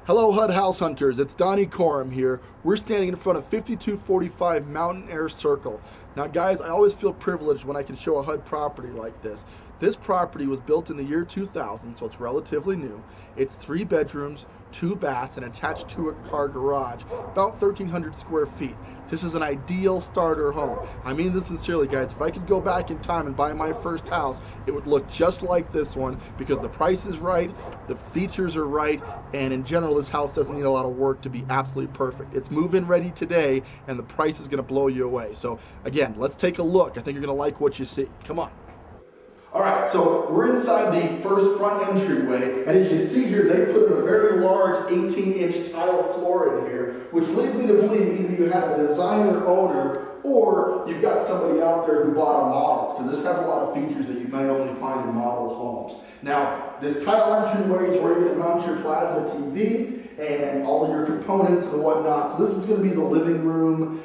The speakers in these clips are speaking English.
Hello HUD House Hunters, it's Donnie Coram here. We're standing in front of 5245 Mountain Air Circle. Now guys, I always feel privileged when I can show a HUD property like this. This property was built in the year 2000, so it's relatively new. It's 3 bedrooms, 2 baths, and attached to a car garage, about 1,300 square feet. This is an ideal starter home. I mean this sincerely, guys. If I could go back in time and buy my first house, it would look just like this one because the price is right, the features are right, and in general, this house doesn't need a lot of work to be absolutely perfect. It's move-in ready today, and the price is going to blow you away. So again, let's take a look. I think you're going to like what you see. Come on. All right, so we're inside the first front entryway, and as you can see here, they put in a very large 18-inch tile floor in here, which leads me to believe either you have a designer owner or you've got somebody out there who bought a model, because this has a lot of features that you might only find in model homes. Now, this tile entryway is where you can mount your plasma TV and all of your components and whatnot. So this is going to be the living room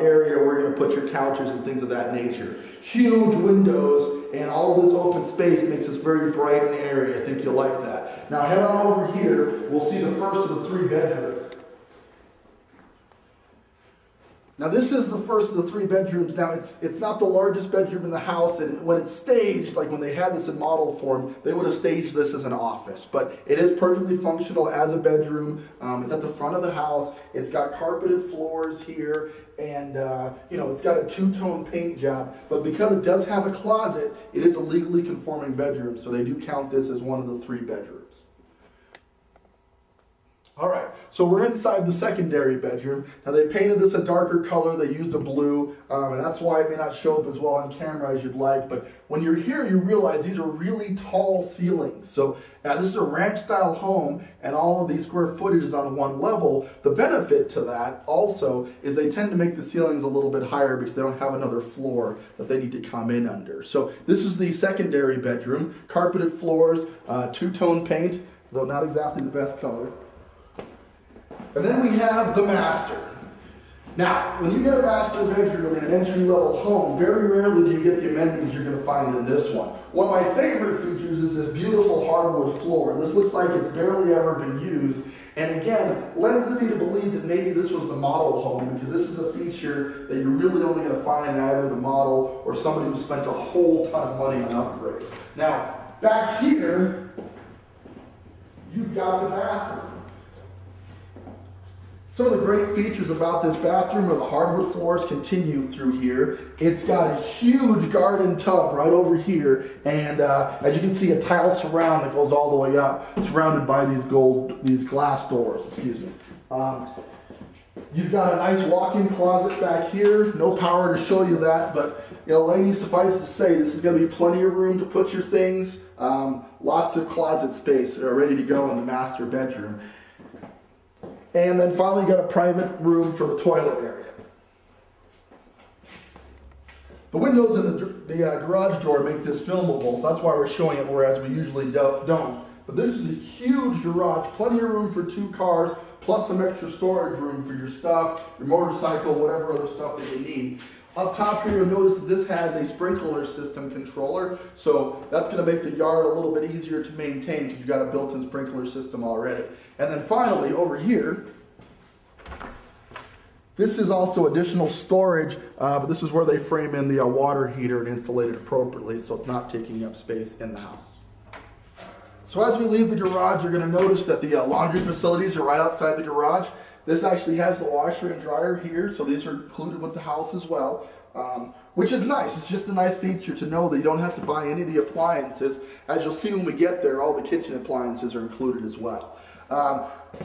area where you're going to put your couches and things of that nature. Huge windows and all of this open space makes this very bright and airy. I think you'll like that. Now head on over here. We'll see the first of the 3 bedrooms. Now this is the first of the 3 bedrooms. Now it's not the largest bedroom in the house, and when it's staged, like when they had this in model form, they would have staged this as an office. But it is perfectly functional as a bedroom. It's at the front of the house. It's got carpeted floors here, and it's got a 2-tone paint job. But because it does have a closet, it is a legally conforming bedroom, so they do count this as one of the 3 bedrooms. All right, so we're inside the secondary bedroom. Now they painted this a darker color, they used a blue, and that's why it may not show up as well on camera as you'd like, but when you're here you realize these are really tall ceilings. So this is a ranch style home, and all of these square footage is on one level. The benefit to that also is they tend to make the ceilings a little bit higher because they don't have another floor that they need to come in under. So this is the secondary bedroom, carpeted floors, 2-tone paint, though not exactly the best color. And then we have the master. Now, when you get a master bedroom in an entry-level home, very rarely do you get the amenities you're going to find in this one. One of my favorite features is this beautiful hardwood floor. This looks like it's barely ever been used. And again, lends me to believe that maybe this was the model home, because this is a feature that you're really only going to find in either the model or somebody who spent a whole ton of money on upgrades. Now, back here, you've got the bathroom. Some of the great features about this bathroom are the hardwood floors continue through here. It's got a huge garden tub right over here, and as you can see, a tile surround that goes all the way up, surrounded by these glass doors. Excuse me. You've got a nice walk-in closet back here. No power to show you that, but ladies, suffice to say, this is going to be plenty of room to put your things. Lots of closet space that are ready to go in the master bedroom. And then finally, you got a private room for the toilet area. The windows in the garage door make this filmable, so that's why we're showing it, whereas we usually don't. But this is a huge garage, plenty of room for 2 cars, plus some extra storage room for your stuff, your motorcycle, whatever other stuff that you need. Up top here, you'll notice that this has a sprinkler system controller, so that's going to make the yard a little bit easier to maintain because you've got a built-in sprinkler system already. And then finally, over here, this is also additional storage, but this is where they frame in the water heater and insulate it appropriately so it's not taking up space in the house. So as we leave the garage, you're going to notice that the laundry facilities are right outside the garage. This actually has the washer and dryer here, so these are included with the house as well, which is nice. It's just a nice feature to know that you don't have to buy any of the appliances. As you'll see when we get there, all the kitchen appliances are included as well.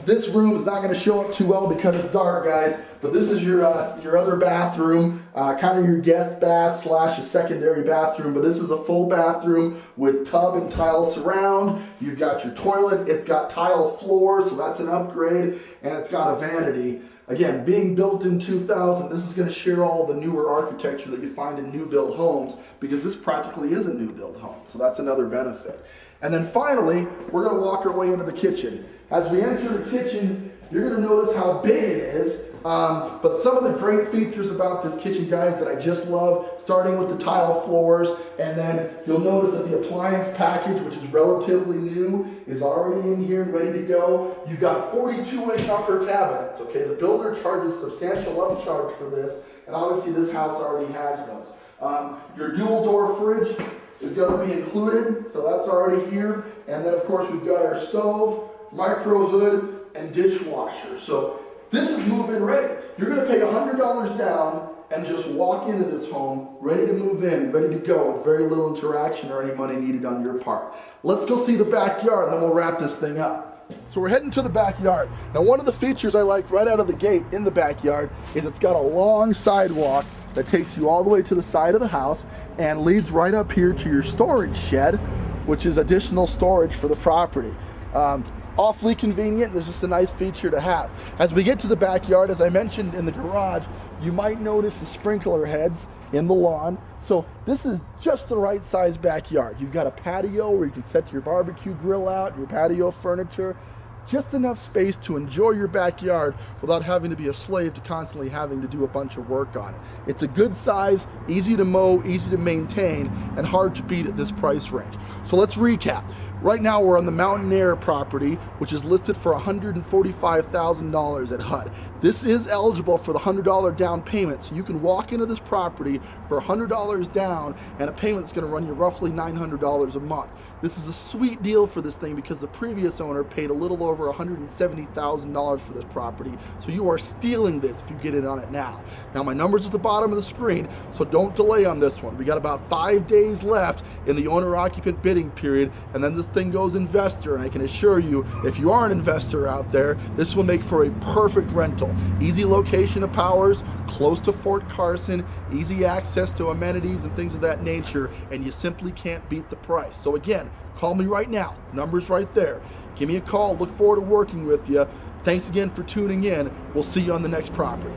This room is not going to show up too well because it's dark, guys, but this is your other bathroom, kind of your guest bath / a secondary bathroom, but this is a full bathroom with tub and tile surround. You've got your toilet, it's got tile floor, so that's an upgrade, and it's got a vanity. Again, being built in 2000, this is going to share all the newer architecture that you find in new build homes, because this practically is a new build home, so that's another benefit. And then finally, we're going to walk our way into the kitchen. As we enter the kitchen, you're going to notice how big it is. But some of the great features about this kitchen, guys, that I just love, starting with the tile floors, and then you'll notice that the appliance package, which is relatively new, is already in here and ready to go. You've got 42-inch upper cabinets, okay? The builder charges substantial upcharge for this, and obviously this house already has those. Your dual door fridge is going to be included, so that's already here. And then of course we've got our stove, micro hood, and dishwasher. So this is move-in ready. You're going to pay $100 down and just walk into this home ready to move in, ready to go, with very little interaction or any money needed on your part. Let's go see the backyard and then we'll wrap this thing up. So we're heading to the backyard. Now one of the features I like right out of the gate in the backyard is it's got a long sidewalk that takes you all the way to the side of the house and leads right up here to your storage shed, which is additional storage for the property. Awfully convenient. There's just a nice feature to have. As we get to the backyard, as I mentioned in the garage, you might notice the sprinkler heads in the lawn. So this is just the right size backyard. You've got a patio where you can set your barbecue grill out, your patio furniture. Just enough space to enjoy your backyard without having to be a slave to constantly having to do a bunch of work on it. It's a good size, easy to mow, easy to maintain, and hard to beat at this price range. So let's recap. Right now we're on the Mountain Air property, which is listed for $145,000 at HUD. This is eligible for the $100 down payment, so you can walk into this property for $100 down and a payment that's going to run you roughly $900 a month. This is a sweet deal for this thing because the previous owner paid a little over $170,000 for this property, so you are stealing this if you get in on it now. Now my number's at the bottom of the screen, so don't delay on this one. We got about 5 days left in the owner-occupant bidding period, and then this thing goes investor, and I can assure you, if you are an investor out there, this will make for a perfect rental. Easy location of Powers, close to Fort Carson, easy access to amenities and things of that nature, and you simply can't beat the price. So again, call me right now. Number's right there. Give me a call. Look forward to working with you. Thanks again for tuning in. We'll see you on the next property.